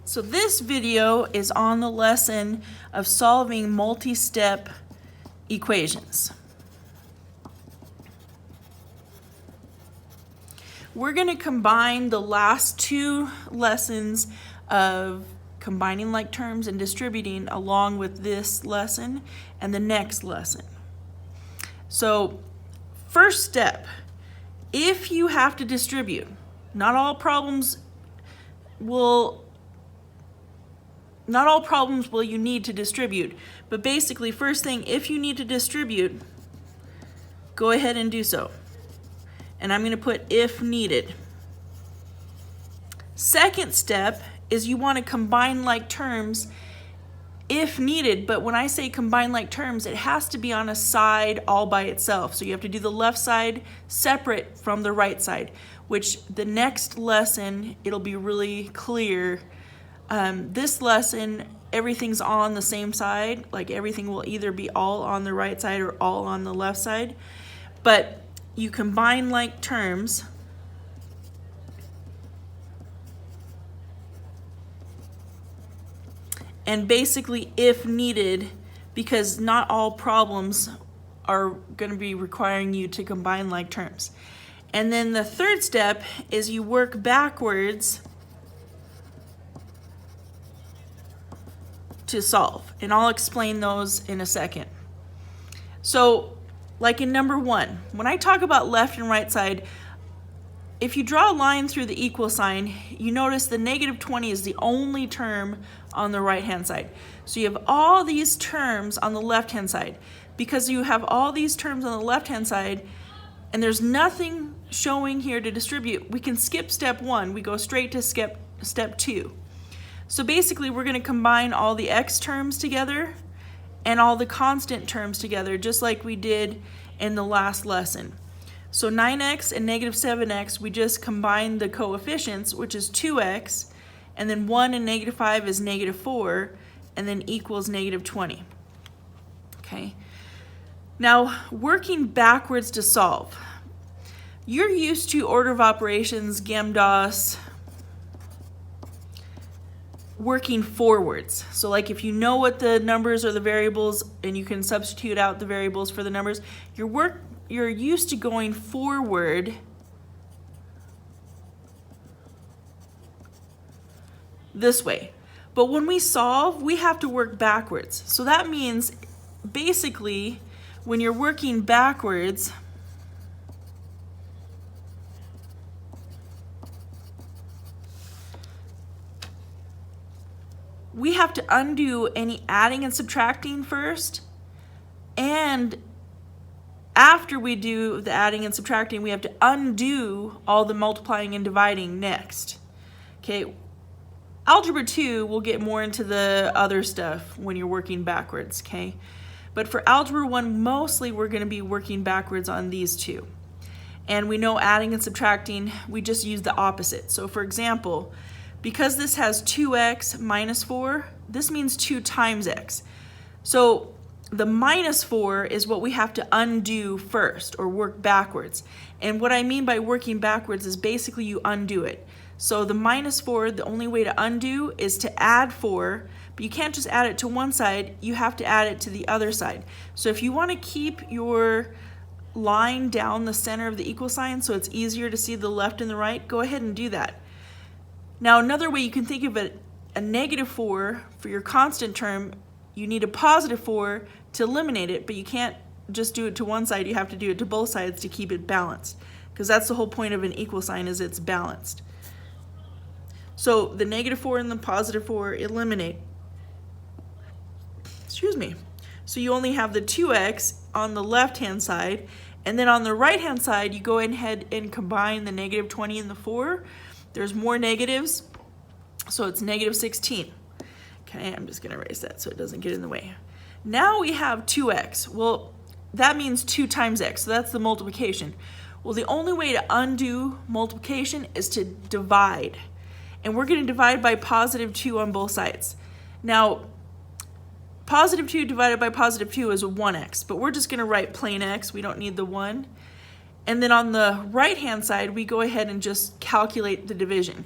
So this video is on the lesson of solving multi-step equations. We're going to combine the last two lessons of combining like terms and distributing along with this lesson and the next lesson. So first step, if you have to distribute, not all problems will you need to distribute, but basically first thing, if you need to distribute, go ahead and do so. And I'm going to put if needed. Second step is you want to combine like terms if needed, but when I say combine like terms, it has to be on a side all by itself. So you have to do the left side separate from the right side, which the next lesson, it'll be really clear. This lesson, everything's on the same side, like everything will either be all on the right side or all on the left side, but you combine like terms and basically if needed, because not all problems are going to be requiring you to combine like terms. And then the third step is you work backwards to solve, and I'll explain those in a second. So like in number one, when I talk about left and right side, if you draw a line through the equal sign, you notice the negative 20 is the only term on the right hand side. So you have all these terms on the left hand side. Because you have all these terms on the left hand side and there's nothing showing here to distribute, we can skip step one, we go straight to step two. So basically we're going to combine all the x terms together and all the constant terms together, just like we did in the last lesson. So 9x and negative 7x, we just combine the coefficients, which is 2x, and then 1 and negative 5 is negative 4, and then equals negative 20. Okay. Now, working backwards to solve. You're used to order of operations, GEMDAS, working forwards. So like if you know what the numbers or the variables and you can substitute out the variables for the numbers, you're used to going forward this way. But when we solve, we have to work backwards. So that means basically when you're working backwards, we have to undo any adding and subtracting first, and after we do the adding and subtracting, we have to undo all the multiplying and dividing next. Okay, Algebra 2, we'll get more into the other stuff when you're working backwards, okay? But for Algebra 1, mostly we're going to be working backwards on these two. And we know adding and subtracting, we just use the opposite. So for example, because this has 2x minus 4, this means 2 times x. So the minus 4 is what we have to undo first, or work backwards. And what I mean by working backwards is basically you undo it. So the minus 4, the only way to undo is to add 4, but you can't just add it to one side, you have to add it to the other side. So if you want to keep your line down the center of the equal sign so it's easier to see the left and the right, go ahead and do that. Now another way you can think of it, a negative 4 for your constant term, you need a positive 4 to eliminate it, but you can't just do it to one side, you have to do it to both sides to keep it balanced. Because that's the whole point of an equal sign, is it's balanced. So the negative 4 and the positive 4 eliminate. Excuse me. So you only have the 2x on the left hand side, and then on the right hand side you go ahead and combine the negative 20 and the 4. There's more negatives, so it's negative 16. Okay, I'm just going to erase that so it doesn't get in the way. Now we have 2x. Well, that means 2 times x, so that's the multiplication. Well, the only way to undo multiplication is to divide. And we're going to divide by positive 2 on both sides. Now, positive 2 divided by positive 2 is 1x, but we're just going to write plain x. We don't need the 1. And then on the right-hand side, we go ahead and just calculate the division.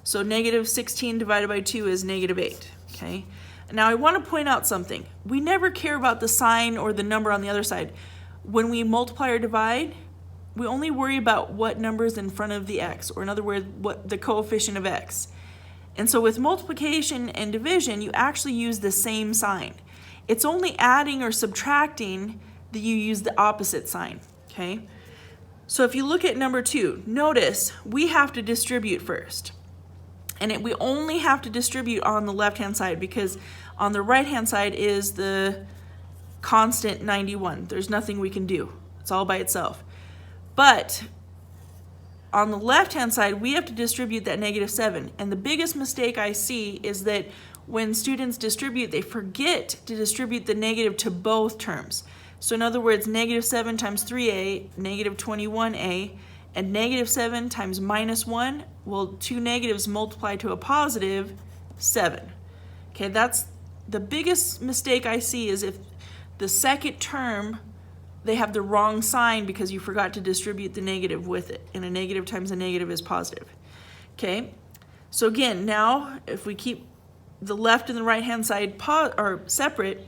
So negative 16 divided by 2 is negative 8, okay? Now I want to point out something. We never care about the sign or the number on the other side. When we multiply or divide, we only worry about what number is in front of the x, or in other words, what the coefficient of x. And so with multiplication and division, you actually use the same sign. It's only adding or subtracting that you use the opposite sign, okay? So if you look at number 2, notice we have to distribute first. And we only have to distribute on the left-hand side because on the right-hand side is the constant 91. There's nothing we can do. It's all by itself. But on the left-hand side, we have to distribute that negative 7. And the biggest mistake I see is that when students distribute, they forget to distribute the negative to both terms. So in other words, negative 7 times 3a, negative 21a, and negative 7 times minus 1, well, two negatives multiply to a positive 7. Okay, that's the biggest mistake I see is if the second term, they have the wrong sign because you forgot to distribute the negative with it, and a negative times a negative is positive. Okay, so again, now if we keep the left and the right hand side separate,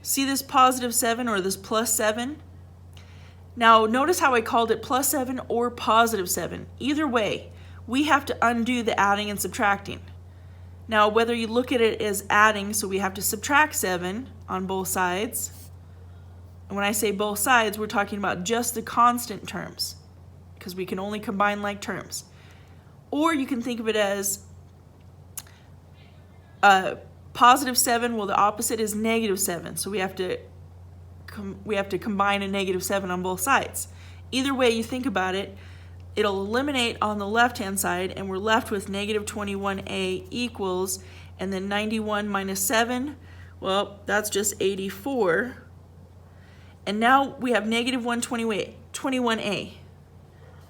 see this positive 7 or this plus 7? Now notice how I called it plus 7 or positive 7. Either way, we have to undo the adding and subtracting. Now whether you look at it as adding, so we have to subtract 7 on both sides. And when I say both sides, we're talking about just the constant terms because we can only combine like terms. Or you can think of it as positive 7, well the opposite is negative 7. So we have to combine a negative 7 on both sides. Either way you think about it, it'll eliminate on the left-hand side and we're left with negative 21a equals, and then 91 minus 7, well, that's just 84. And now we have negative 21a.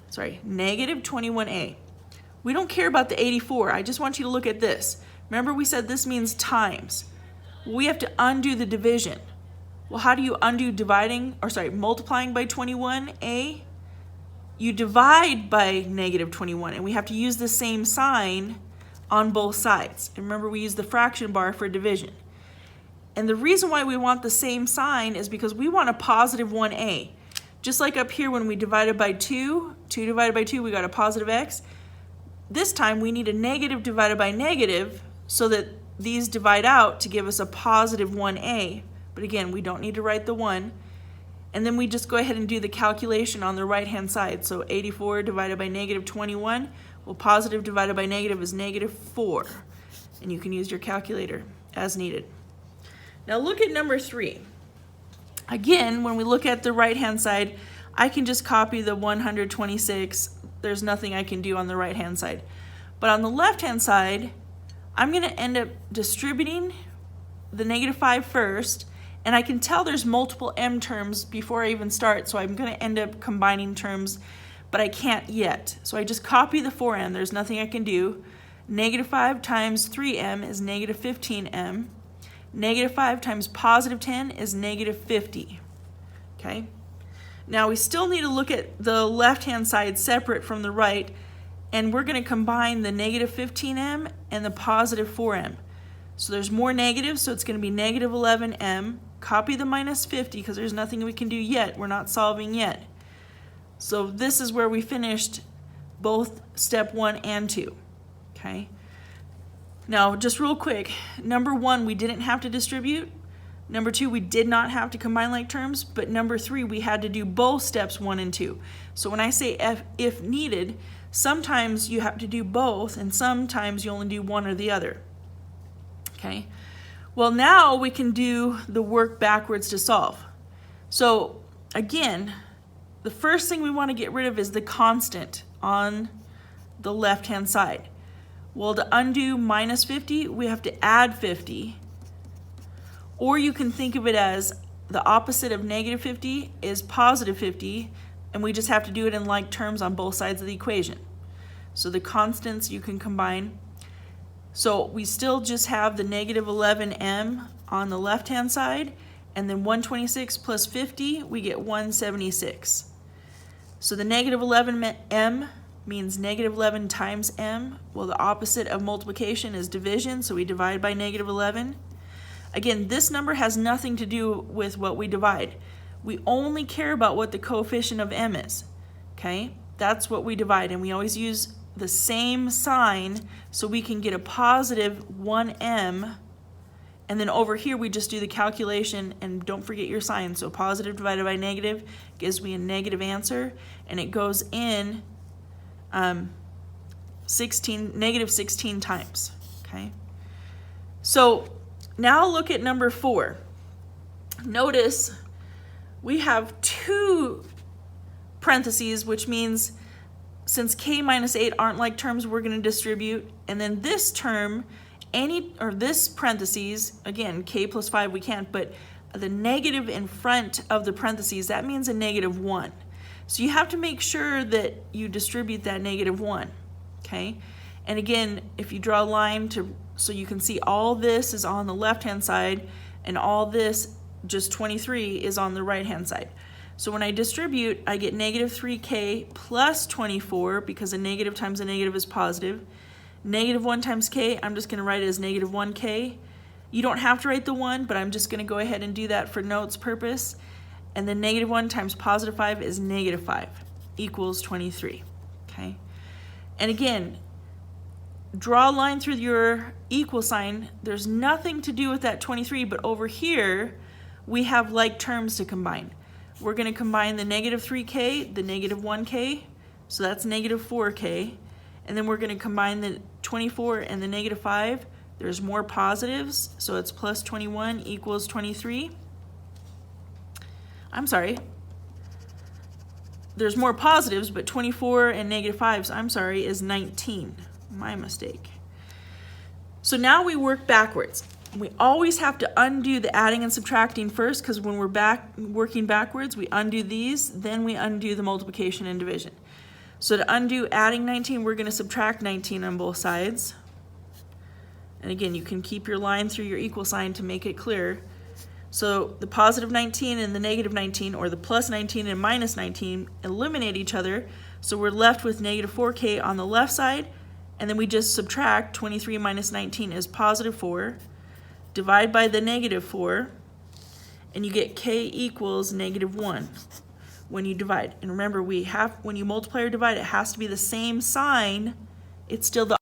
Sorry, negative 21a. We don't care about the 84. I just want you to look at this. Remember we said this means times. We have to undo the division. Well, how do you undo multiplying by 21a? You divide by negative 21, and we have to use the same sign on both sides. And remember, we use the fraction bar for division. And the reason why we want the same sign is because we want a positive 1a. Just like up here when we divided by 2 divided by 2, we got a positive x. This time we need a negative divided by negative so that these divide out to give us a positive 1a. But again, we don't need to write the 1. And then we just go ahead and do the calculation on the right-hand side. So 84 divided by negative 21, well, positive divided by negative is negative 4. And you can use your calculator as needed. Now look at number 3. Again, when we look at the right-hand side, I can just copy the 126. There's nothing I can do on the right-hand side. But on the left-hand side, I'm going to end up distributing the negative 5 first, and I can tell there's multiple m terms before I even start, so I'm going to end up combining terms, but I can't yet. So I just copy the 4m. There's nothing I can do. Negative 5 times 3m is negative 15m. Negative 5 times positive 10 is negative 50. Okay? Now we still need to look at the left-hand side separate from the right, and we're going to combine the negative 15m and the positive 4m. So there's more negatives, so it's going to be negative 11m. Copy the minus 50 because there's nothing we can do yet. We're not solving yet. So this is where we finished both step 1 and 2. Okay? Now, just real quick, number 1, we didn't have to distribute. Number 2, we did not have to combine like terms. But number 3, we had to do both steps 1 and 2. So when I say if needed, sometimes you have to do both, and sometimes you only do one or the other. Okay? Well, now we can do the work backwards to solve. So again, the first thing we want to get rid of is the constant on the left-hand side. Well, to undo minus 50, we have to add 50. Or you can think of it as the opposite of negative 50 is positive 50, and we just have to do it in like terms on both sides of the equation. So the constants you can combine. So we still just have the negative 11m on the left-hand side, and then 126 plus 50, we get 176. So the negative 11m means negative 11 times m. Well, the opposite of multiplication is division, so we divide by negative 11. Again, this number has nothing to do with what we divide. We only care about what the coefficient of m is, okay? That's what we divide, and we always use the same sign so we can get a positive 1m, and then over here we just do the calculation, and don't forget your sign. So positive divided by negative gives me a negative answer, and it goes in negative 16 times, okay? So now look at number 4. Notice we have 2 parentheses, which means since k minus 8 aren't like terms we're going to distribute, and then this term, this parentheses, again, k plus 5 we can't, but the negative in front of the parentheses, that means a negative 1. So you have to make sure that you distribute that negative 1, okay? And again, if you draw a line so you can see all this is on the left-hand side, and all this, just 23, is on the right-hand side. So when I distribute, I get negative 3k plus 24, because a negative times a negative is positive. Negative 1 times k, I'm just going to write it as negative 1k. You don't have to write the 1, but I'm just going to go ahead and do that for notes purpose. And then negative 1 times positive 5 is negative 5, equals 23, okay? And again, draw a line through your equal sign. There's nothing to do with that 23, but over here, we have like terms to combine. We're going to combine the negative 3k, the negative 1k, so that's negative 4k. And then we're going to combine the 24 and the negative 5. There's more positives, so it's plus 21 equals 23. I'm sorry. There's more positives, but 24 and negative 5, I'm sorry, is 19. My mistake. So now we work backwards. We always have to undo the adding and subtracting first, because when we're working backwards, we undo these, then we undo the multiplication and division. So to undo adding 19, we're going to subtract 19 on both sides. And again, you can keep your line through your equal sign to make it clear. So the positive 19 and the negative 19, or the plus 19 and minus 19, eliminate each other. So we're left with negative 4k on the left side, and then we just subtract 23 minus 19 is positive 4. Divide by the negative 4, and you get k equals negative 1 when you divide. And remember, when you multiply or divide, it has to be the same sign. It's still the